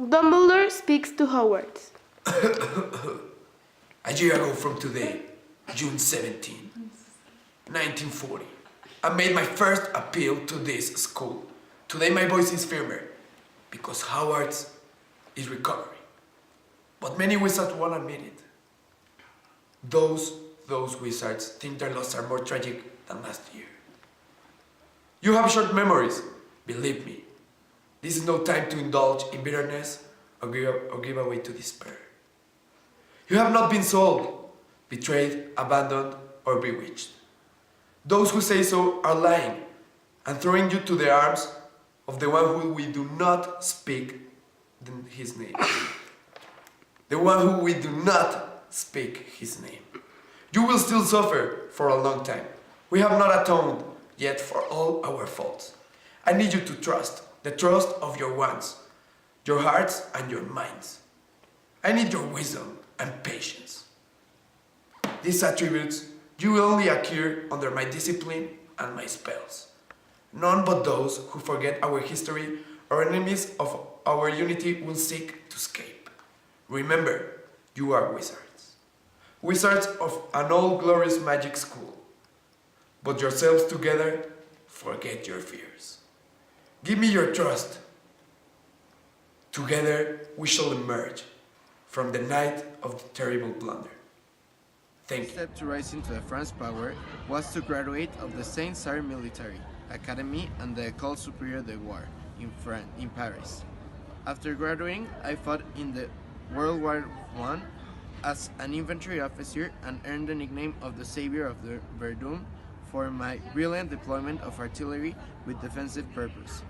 Dumbledore speaks to Hogwarts. A year ago from today, June 17, 1940, I made my first appeal to this school. Today my voice is firmer, because Hogwarts is recovering. But many wizards won't admit it. Those wizards think their losses are more tragic than last year. You have short memories, believe me. This is no time to indulge in bitterness or give away to despair. You have not been sold, betrayed, abandoned, or bewitched. Those who say so are lying and throwing you to the arms of the one who we do not speak his name. The one who we do not speak his name. You will still suffer for a long time. We have not atoned yet for all our faults. I need you to trust, the trust of your wants, your hearts and your minds. I need your wisdom and patience. These attributes you will only acquire under my discipline and my spells. None but those who forget our history or enemies of our unity will seek to escape. Remember, you are wizards. Wizards of an old glorious magic school. But yourselves together, forget your fears. Give me your trust. Together we shall emerge from the night of the terrible blunder. Thank you. The step to rise into the French power was to graduate of the Saint-Cyr Military Academy and the École Supérieure de War in Paris. After graduating, I fought in the World War I as an infantry officer and earned the nickname of the Savior of the Verdun for my brilliant deployment of artillery with defensive purpose.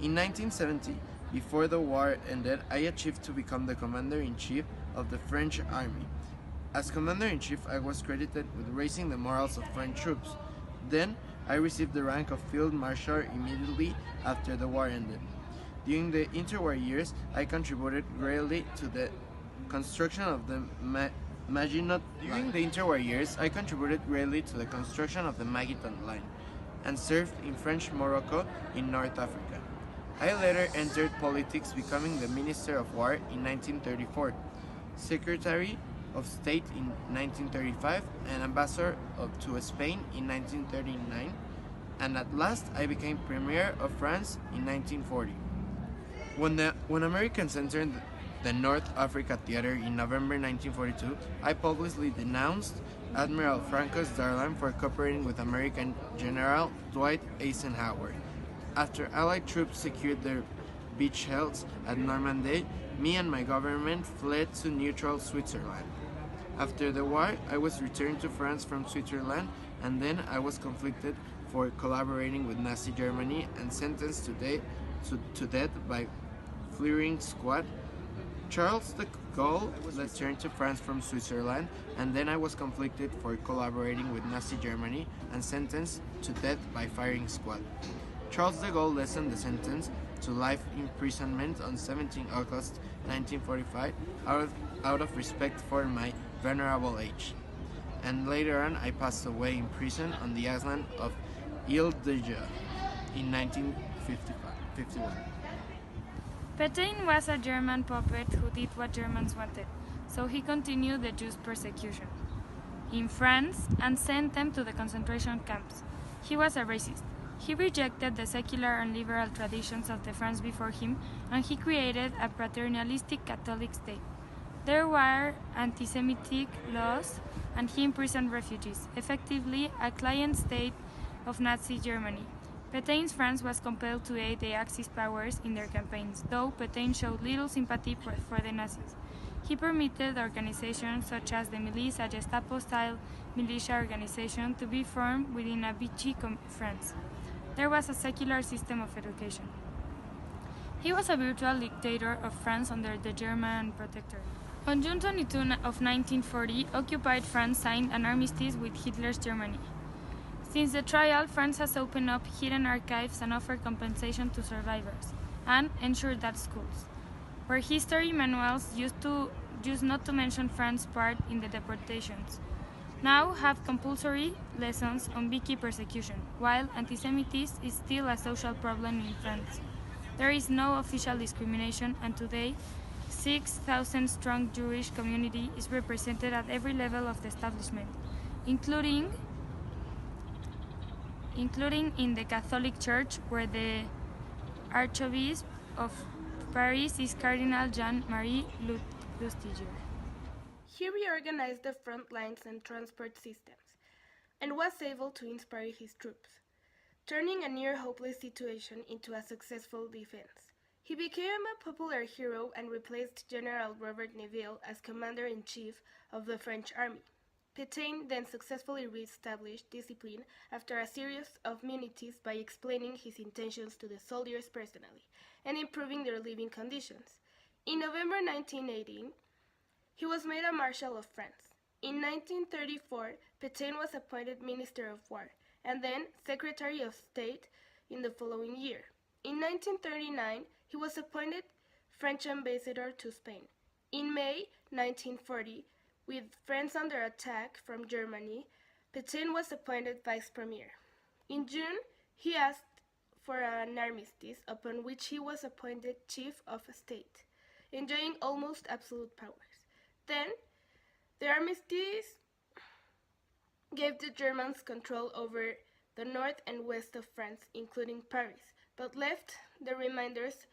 In 1970, before the war ended, I achieved to become the Commander-in-Chief of the French Army. As Commander-in-Chief, I was credited with raising the morals of French troops. Then, I received the rank of Field Marshal immediately after the war ended. During the interwar years, I contributed greatly to the construction of the Maginot Line and served in French Morocco in North Africa. I later entered politics, becoming the Minister of War in 1934, Secretary of State in 1935, and Ambassador to Spain in 1939, and at last I became Premier of France in 1940. When Americans entered the North Africa Theater in November 1942, I publicly denounced Admiral Francois Darlan for cooperating with American General Dwight Eisenhower. After Allied troops secured their beachheads at Normandy, me and my government fled to neutral Switzerland. After the war, I was returned to France from Switzerland, and then I was convicted for collaborating with Nazi Germany and sentenced to death by firing squad. Charles de Gaulle returned to France from Switzerland, and then I was convicted for collaborating with Nazi Germany and sentenced to death by firing squad. Charles de Gaulle lessened the sentence to life imprisonment on 17 August 1945 out of respect for my venerable age. And later on, I passed away in prison on the island of Ile de Dieu in 1951. Petain was a German puppet who did what Germans wanted, so he continued the Jews' persecution in France and sent them to the concentration camps. He was a racist. He rejected the secular and liberal traditions of the France before him, and he created a paternalistic Catholic state. There were anti-Semitic laws, and he imprisoned refugees, effectively a client state of Nazi Germany. Petain's France was compelled to aid the Axis powers in their campaigns, though Petain showed little sympathy for the Nazis. He permitted organizations such as the Milice, a Gestapo-style militia organization, to be formed within a Vichy France. There was a secular system of education. He was a virtual dictator of France under the German protectorate. On June 22 of 1940, occupied France signed an armistice with Hitler's Germany. Since the trial, France has opened up hidden archives and offered compensation to survivors, and ensured that schools, where history manuals used not to mention France's part in the deportations, now have compulsory lessons on Vichy persecution, while anti-Semitism is still a social problem in France. There is no official discrimination, and today 6,000-strong Jewish community is represented at every level of the establishment, including in the Catholic Church, where the Archbishop of Paris is Cardinal Jean-Marie Lustiger. He reorganized the front lines and transport systems, and was able to inspire his troops, turning a near-hopeless situation into a successful defense. He became a popular hero and replaced General Robert Nivelle as commander-in-chief of the French army. Petain then successfully re-established discipline after a series of mutinies by explaining his intentions to the soldiers personally and improving their living conditions. In November 1918, he was made a Marshal of France. In 1934, Petain was appointed Minister of War and then Secretary of State in the following year. In 1939, he was appointed French ambassador to Spain. In May 1940, with France under attack from Germany, Petain was appointed vice premier. In June, he asked for an armistice, upon which he was appointed chief of state, enjoying almost absolute powers. Then, the armistice gave the Germans control over the north and west of France, including Paris, but left the remainders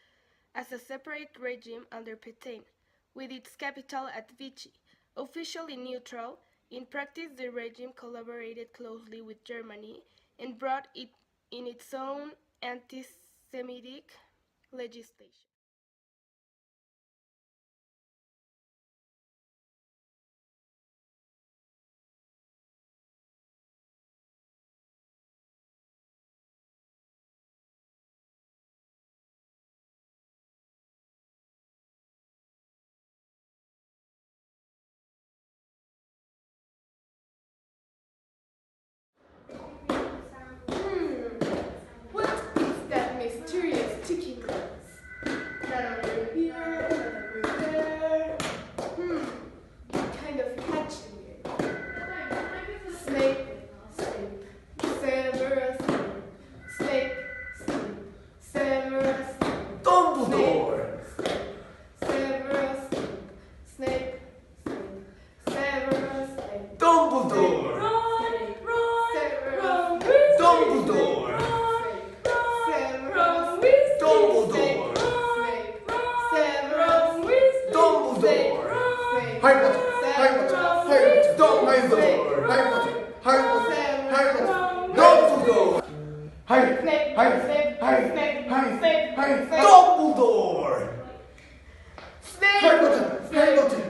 as a separate regime under Petain, with its capital at Vichy. Officially neutral, in practice the regime collaborated closely with Germany and brought it in its own anti-Semitic legislation. What is that mysterious ticking noise? Not over here, not over there. What kind of catching game? Snake, snake, Severus, snake, snake, Severus, Dumbledore! Severus, snake, snake, Severus, Dumbledore! Dumbledore! Dumbledore! Dumbledore! Harry Potter! Harry Potter! Harry Potter! Dumbledore! Harry Potter! Harry Potter! Harry Potter! Dumbledore! Harry Dumbledore! Harry Potter! Harry Potter!